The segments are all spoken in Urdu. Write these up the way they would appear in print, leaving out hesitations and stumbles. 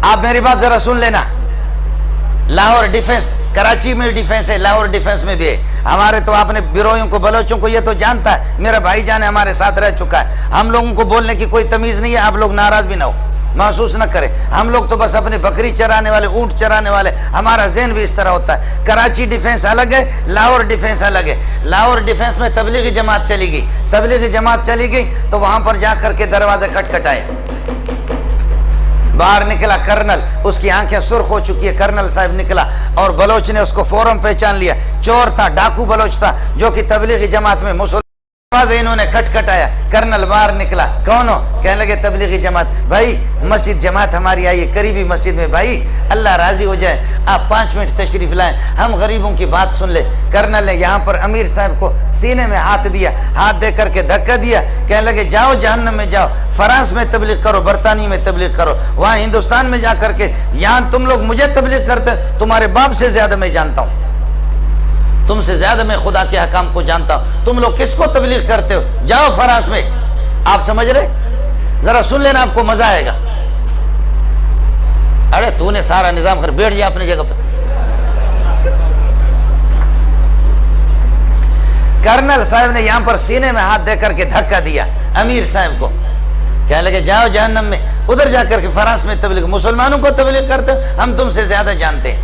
آپ میری بات ذرا سن لینا. لاہور ڈیفنس، کراچی میں ڈیفنس ہے، لاہور ڈیفنس میں بھی ہے. ہمارے تو آپ نے بیروئوں کو، بلوچوں کو یہ تو جانتا ہے، میرا بھائی جان ہمارے ساتھ رہ چکا ہے. ہم لوگوں کو بولنے کی کوئی تمیز نہیں ہے. آپ لوگ ناراض بھی نہ ہو، محسوس نہ کریں. ہم لوگ تو بس اپنے بکری چرانے والے، اونٹ چرانے والے، ہمارا ذہن بھی اس طرح ہوتا ہے. کراچی ڈیفنس الگ ہے، لاہور ڈیفنس الگ ہے. لاہور ڈیفنس میں تبلیغی جماعت چلی گئی. تبلیغی جماعت چلی گئی تو وہاں پر جا کر کے دروازے کھٹکھٹائے. باہر نکلا کرنل، اس کی آنکھیں سرخ ہو چکی ہے. کرنل صاحب نکلا اور بلوچ نے اس کو فوراً پہچان لیا. چور تھا، ڈاکو بلوچ تھا جو کہ تبلیغی جماعت میں مسلمان. انہوں نے کھٹکھٹایا. کرنل باہر نکلا. کون ہو؟ کہنے لگے تبلیغی جماعت. بھائی مسجد جماعت ہماری آئی ہے، قریبی مسجد میں. بھائی اللہ راضی ہو جائے آپ 5 منٹ تشریف لائیں، ہم غریبوں کی بات سن لیں. کرنل نے یہاں پر امیر صاحب کو سینے میں ہاتھ دیا، ہاتھ دے کر کے دھکا دیا. کہنے لگے جاؤ جہنم میں جاؤ، فرانس میں تبلیغ کرو، برطانیہ میں تبلیغ کرو، وہاں ہندوستان میں جا کر کے. یہاں تم لوگ مجھے تبلیغ کرتے، تمہارے باپ سے زیادہ میں جانتا ہوں، تم سے زیادہ میں خدا کے حکام کو جانتا ہوں. تم لوگ کس کو تبلیغ کرتے ہو؟ جاؤ فرانس میں. آپ سمجھ رہے؟ ذرا سن لینا، آپ کو مزہ آئے گا. ارے تو نے سارا نظام کر بیٹھ جا اپنی جگہ پر. کرنل صاحب نے یہاں پر سینے میں ہاتھ دے کر کے دھکا دیا امیر صاحب کو. کہنے لگے جاؤ جہنم میں، ادھر جا کر کے فرانس میں تبلیغ. مسلمانوں کو تبلیغ کرتے ہو، ہم تم سے زیادہ جانتے ہیں.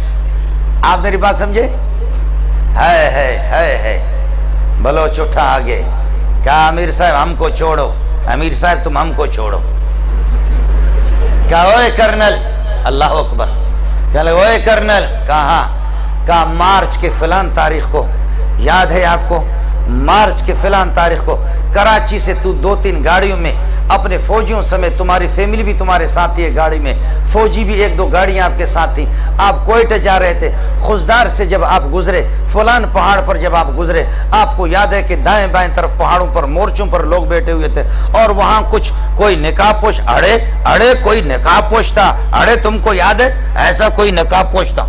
آپ میری بات سمجھے؟ ہے بلوچ اٹھا آگے. کہا امیر صاحب ہم کو چھوڑو، امیر صاحب تم ہم کو چھوڑو. کہا اوے کرنل، اللہ اکبر. کہا اوے کرنل. کہا مارچ کے فلان تاریخ کو یاد ہے آپ کو؟ مارچ کے فلان تاریخ کو کراچی سے تو 2-3 گاڑیوں میں اپنے فوجیوں سمیت، تمہاری فیملی بھی تمہارے ساتھ ہی ہے گاڑی میں، فوجی بھی 1-2 گاڑیاں آپ کے ساتھ تھیں. آپ کوئٹہ جا رہے تھے. خزدار سے جب آپ گزرے، فلان پہاڑ پر جب آپ گزرے، آپ کو یاد ہے کہ دائیں بائیں طرف پہاڑوں پر مورچوں پر لوگ بیٹھے ہوئے تھے اور وہاں کوئی نقاب پوش اڑے کوئی نقاب پوش تھا. اڑے تم کو یاد ہے ایسا کوئی نقاب پوش تھا؟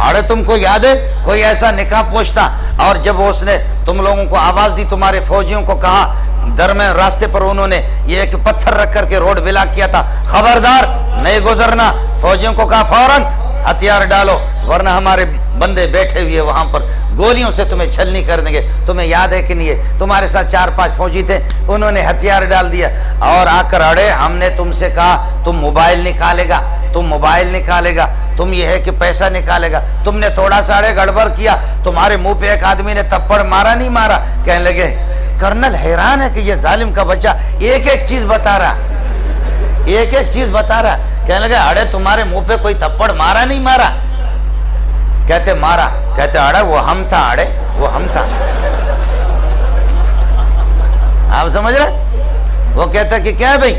اڑے تم کو یاد ہے کوئی ایسا نقاب پوش تھا؟ اور جب اس نے تم لوگوں کو آواز دی، تمہارے فوجیوں کو کہا، درمیان راستے پر انہوں نے یہ ایک پتھر رکھ کر کے روڈ بلاک کیا تھا، خبردار نہیں گزرنا. فوجیوں کو کہا فوراً ہتھیار ڈالو ورنہ ہمارے بندے بیٹھے ہوئے وہاں پر گولیوں سے تمہیں چھلنی کر دیں گے. تمہیں یاد ہے کہ نہیں ہے؟ تمہارے ساتھ 4-5 فوجی تھے، انہوں نے ہتھیار ڈال دیا اور آ کر اڑے. ہم نے تم سے کہا تم موبائل نکالے گا، تم یہ ہے کہ پیسہ نکالے گا. تم نے تھوڑا سا اڑے گڑبڑ کیا، تمہارے منہ پہ ایک آدمی نے تھپڑ مارا نہیں مارا. کہنے لگے کرنل حیران ہے کہ یہ ظالم کا بچہ ایک چیز بتا رہا. کہنے لگے اڑے تمہارے منہ پہ کوئی تھپڑ مارا نہیں مارا؟ کہتے مارا. کہتے اڑے وہ ہم تھا. آپ سمجھ رہے؟ وہ کہتا کہ کیا ہے بھائی؟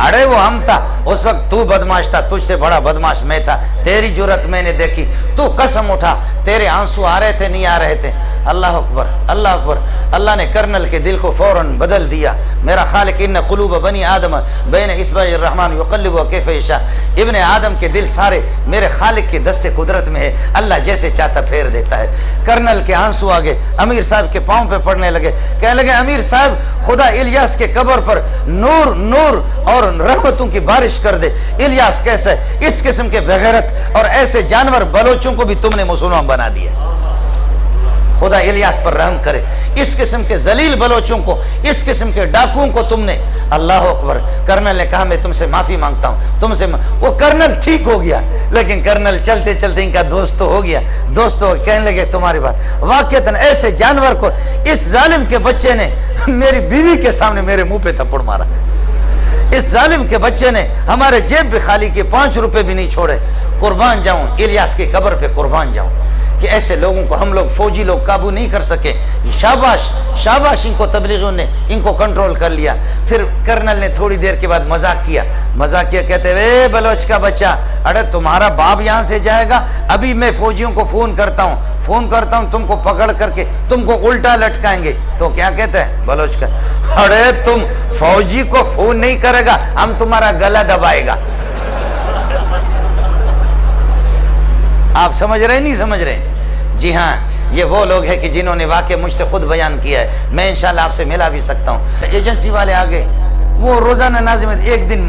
اڑے وہ ہم تھا. اس وقت تو بدماش تھا، تجھ سے بڑا بدماش میں تھا. تیری جرت میں نے دیکھی، تو قسم اٹھا. تیرے آنسو آ رہے تھے نہیں آ رہے تھے؟ اللہ اکبر، اللہ اکبر. اللہ نے کرنل کے دل کو فوراً بدل دیا. میرا خالق ان قلوب بنی آدم بین اصبع الرحمن یقلبها کیف یشاء. ابن آدم کے دل سارے میرے خالق کے دست قدرت میں ہے، اللہ جیسے چاہتا پھیر دیتا ہے. کرنل کے آنسو آگے امیر صاحب کے پاؤں پہ پڑنے لگے. کہنے لگے امیر صاحب خدا الیاس کے قبر پر نور اور رحمتوں کی بارش کر دے. الیاس کیسے؟ اس قسم کے بغیرت اور ایسے جانور بلوچوں کو بھی تم نے مسلمان بنا دیا. خدا الیاس پر رحم کرے. اس قسم کے ذلیل بلوچوں کو، اس قسم کے ڈاکوؤں کو تم نے. اللہ اکبر. کرنل نے کہا میں تم سے معافی مانگتا ہوں. وہ کرنل ٹھیک ہو گیا، لیکن کرنل چلتے چلتے ان کا دوست تو ہو گیا. کہنے لگے تمہاری بات واقعتاً ایسے جانور کو اس ظالم کے بچے نے میری بیوی کے سامنے میرے منہ پہ تھپڑ مارا. اس ظالم کے بچے نے ہمارے جیب بھی خالی کے 5 روپے بھی نہیں چھوڑے. قربان جاؤں الیاس کی قبر پہ، قربان جاؤں کہ ایسے لوگوں کو ہم لوگ فوجی لوگ قابو نہیں کر سکے. شاباش ان کو تبلیغیوں نے ان کو کنٹرول کر لیا. پھر کرنل نے تھوڑی دیر کے بعد مذاق کیا. کہتے وے بلوچ کا بچہ، اڑے تمہارا باپ یہاں سے جائے گا، ابھی میں فوجیوں کو فون کرتا ہوں تم کو پکڑ کر کے تم کو الٹا لٹکائیں گے. تو کیا کہتے ہیں بلوچ کا؟ اڑے تم فوجی کو فون نہیں کرے گا، ہم تمہارا گلا دبائے گا. آپ سمجھ رہے نہیں سمجھ رہے؟ جی ہاں، یہ وہ لوگ ہیں کہ جنہوں نے واقع مجھ سے خود بیان کیا ہے. میں انشاءاللہ آپ سے ملا بھی سکتا ہوں. ایجنسی والے آگے وہ روزانہ ناظم ایک دن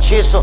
600